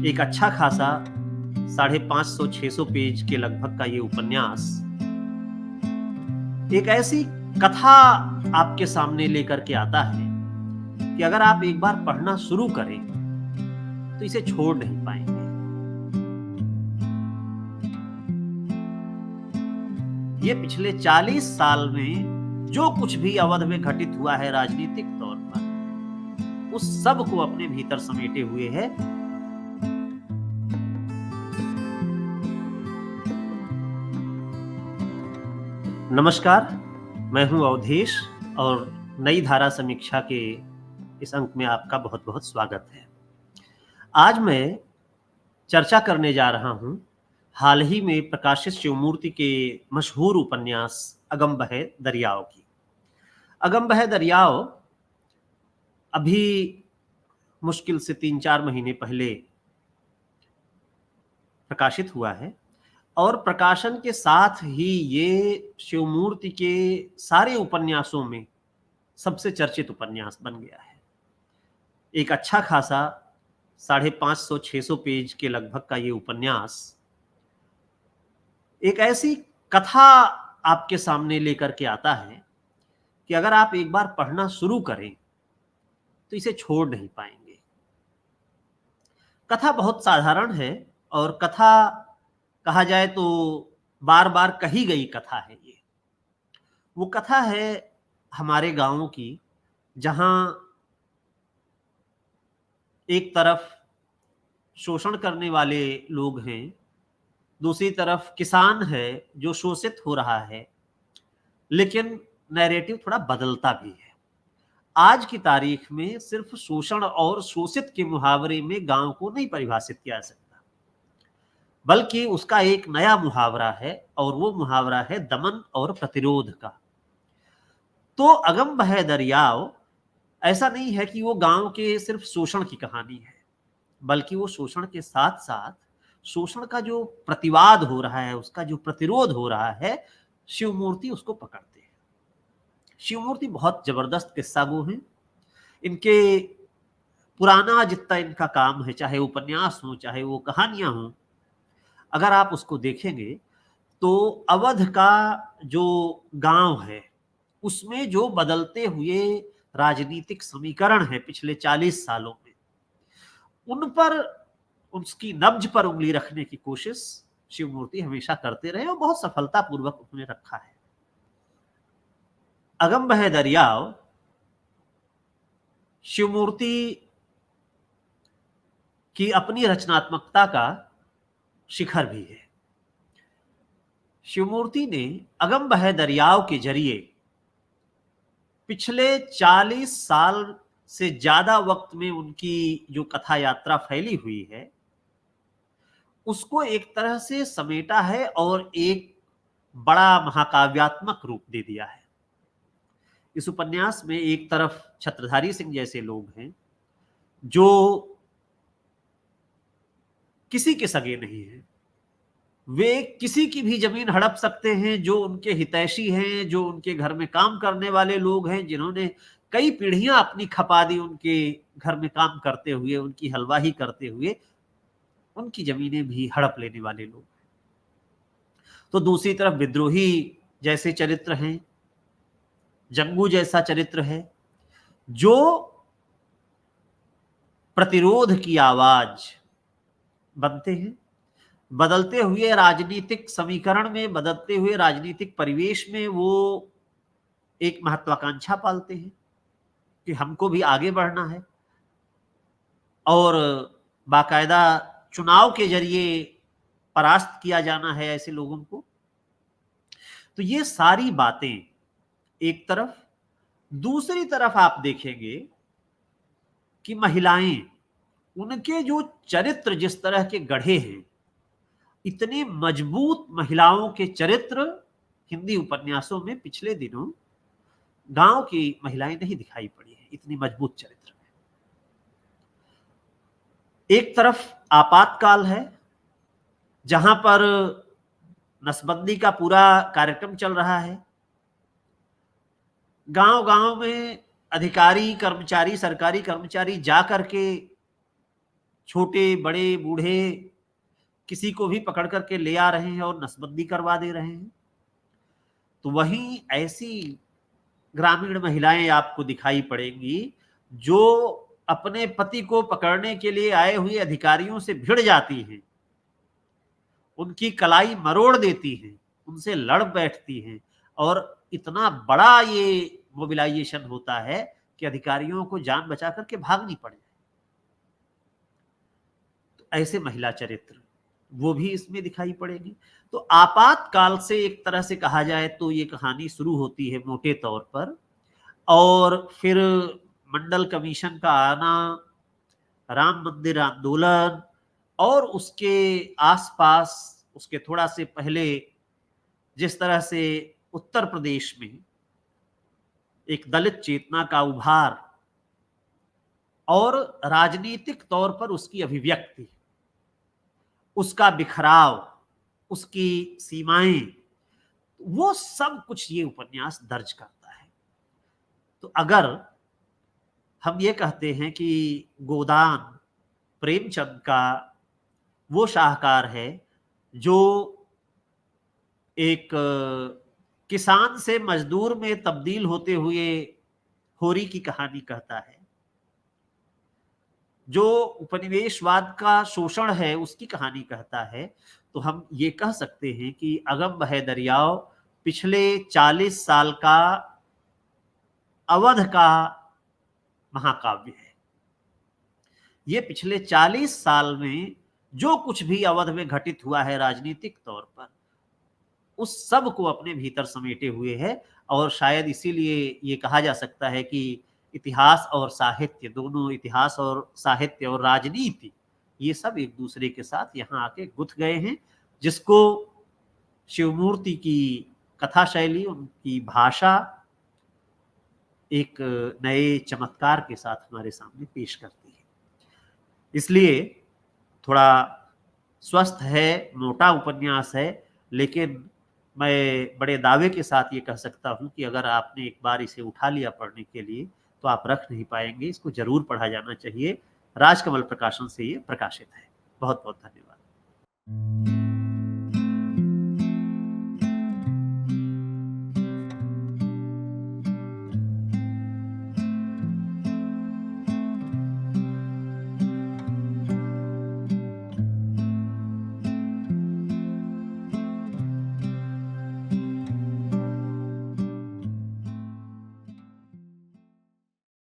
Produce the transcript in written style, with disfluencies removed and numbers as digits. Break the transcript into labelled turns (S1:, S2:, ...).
S1: एक अच्छा खासा 550-600 पेज के लगभग का ये उपन्यास एक ऐसी कथा आपके सामने लेकर के आता है कि अगर आप एक बार पढ़ना शुरू करें तो इसे छोड़ नहीं पाएंगे। ये पिछले 40 साल में जो कुछ भी अवध में घटित हुआ है राजनीतिक तौर पर, उस सब को अपने भीतर समेटे हुए है। नमस्कार, मैं हूं अवधेश और नई धारा समीक्षा के इस अंक में आपका बहुत बहुत स्वागत है। आज मैं चर्चा करने जा रहा हूं हाल ही में प्रकाशित शिवमूर्ति के मशहूर उपन्यास अगम बहे दरियाओं की। अगम बहे दरियाओं अभी मुश्किल से 3-4 महीने पहले प्रकाशित हुआ है और प्रकाशन के साथ ही ये शिवमूर्ति के सारे उपन्यासों में सबसे चर्चित उपन्यास बन गया है। एक अच्छा खासा 550-600 पेज के लगभग का ये उपन्यास एक ऐसी कथा आपके सामने लेकर के आता है कि अगर आप एक बार पढ़ना शुरू करें तो इसे छोड़ नहीं पाएंगे। कथा बहुत साधारण है और कथा कहा जाए तो बार बार कही गई कथा है। ये वो कथा है हमारे गांवों की, जहां एक तरफ शोषण करने वाले लोग हैं, दूसरी तरफ किसान है जो शोषित हो रहा है, लेकिन नैरेटिव थोड़ा बदलता भी है। आज की तारीख में सिर्फ शोषण और शोषित के मुहावरे में गांव को नहीं परिभाषित किया जा सकता, बल्कि उसका एक नया मुहावरा है और वो मुहावरा है दमन और प्रतिरोध का। तो अगम बहे दरियाओं ऐसा नहीं है कि वो गांव के सिर्फ शोषण की कहानी है, बल्कि वो शोषण के साथ साथ शोषण का जो प्रतिवाद हो रहा है, उसका जो प्रतिरोध हो रहा है, शिवमूर्ति उसको पकड़ते हैं। शिवमूर्ति बहुत जबरदस्त किस्सागो हैं। इनके पुराना जितना इनका काम है, चाहे उपन्यास हो चाहे वो कहानियां हो, अगर आप उसको देखेंगे तो अवध का जो गांव है उसमें जो बदलते हुए राजनीतिक समीकरण है पिछले 40 सालों में, उन पर, उसकी नब्ज पर उंगली रखने की कोशिश शिवमूर्ति हमेशा करते रहे और बहुत सफलतापूर्वक उन्होंने रखा है। अगम बहे दरियाओं शिवमूर्ति की अपनी रचनात्मकता का शिखर भी है। शिवमूर्ति ने अगम बहे दरियाओं के जरिए पिछले 40 साल से ज्यादा वक्त में उनकी जो कथा यात्रा फैली हुई है उसको एक तरह से समेटा है और एक बड़ा महाकाव्यात्मक रूप दे दिया है। इस उपन्यास में एक तरफ छत्रधारी सिंह जैसे लोग हैं जो किसी के सगे नहीं हैं, वे किसी की भी जमीन हड़प सकते हैं, जो उनके हितैषी हैं, जो उनके घर में काम करने वाले लोग हैं, जिन्होंने कई पीढ़ियां अपनी खपा दी उनके घर में काम करते हुए, उनकी हलवाही करते हुए, उनकी जमीनें भी हड़प लेने वाले लोग। तो दूसरी तरफ विद्रोही जैसे चरित्र हैं, जंगू जैसा चरित्र है जो प्रतिरोध की आवाज बनते हैं। बदलते हुए राजनीतिक समीकरण में, बदलते हुए राजनीतिक परिवेश में वो एक महत्वाकांक्षा पालते हैं कि हमको भी आगे बढ़ना है और बाकायदा चुनाव के जरिए परास्त किया जाना है ऐसे लोगों को। तो ये सारी बातें एक तरफ, दूसरी तरफ आप देखेंगे कि महिलाएं, उनके जो चरित्र जिस तरह के गढ़े हैं, इतने मजबूत महिलाओं के चरित्र हिंदी उपन्यासों में पिछले दिनों गांव की महिलाएं नहीं दिखाई पड़ी है, इतनी मजबूत चरित्र में। एक तरफ आपातकाल है जहां पर नसबंदी का पूरा कार्यक्रम चल रहा है। गांव गांव में अधिकारी कर्मचारी, सरकारी कर्मचारी जा करके छोटे बड़े बूढ़े किसी को भी पकड़ करके ले आ रहे हैं और नसबंदी करवा दे रहे हैं। तो वहीं ऐसी ग्रामीण महिलाएं आपको दिखाई पड़ेंगी जो अपने पति को पकड़ने के लिए आए हुए अधिकारियों से भिड़ जाती हैं, उनकी कलाई मरोड़ देती हैं, उनसे लड़ बैठती हैं और इतना बड़ा ये मोबिलाइजेशन होता है कि अधिकारियों को जान बचा करके भागनी पड़े। तो ऐसे महिला चरित्र वो भी इसमें दिखाई पड़ेगी। तो आपातकाल से एक तरह से कहा जाए तो ये कहानी शुरू होती है मोटे तौर पर, और फिर मंडल कमीशन का आना, राम मंदिर आंदोलन और उसके आसपास, उसके थोड़ा से पहले जिस तरह से उत्तर प्रदेश में एक दलित चेतना का उभार और राजनीतिक तौर पर उसकी अभिव्यक्ति, उसका बिखराव, उसकी सीमाएं, वो सब कुछ ये उपन्यास दर्ज करता है। तो अगर हम ये कहते हैं कि गोदान प्रेमचंद का वो शाहकार है जो एक किसान से मजदूर में तब्दील होते हुए होरी की कहानी कहता है, जो उपनिवेशवाद का शोषण है उसकी कहानी कहता है, तो हम ये कह सकते हैं कि अगम बहे दरियाव पिछले 40 साल का अवध का महाकाव्य है। ये पिछले 40 साल में जो कुछ भी अवध में घटित हुआ है राजनीतिक तौर पर, उस सब को अपने भीतर समेटे हुए है। और शायद इसीलिए ये कहा जा सकता है कि इतिहास और साहित्य दोनों, इतिहास और साहित्य और राजनीति, ये सब एक दूसरे के साथ यहाँ आके गुथ गए हैं, जिसको शिवमूर्ति की कथा शैली, उनकी भाषा एक नए चमत्कार के साथ हमारे सामने पेश करती है। इसलिए थोड़ा स्वस्थ है, मोटा उपन्यास है, लेकिन मैं बड़े दावे के साथ ये कह सकता हूँ कि अगर आपने एक बार इसे उठा लिया पढ़ने के लिए तो आप रख नहीं पाएंगे। इसको जरूर पढ़ा जाना चाहिए। राजकमल प्रकाशन से ये प्रकाशित है। बहुत बहुत धन्यवाद।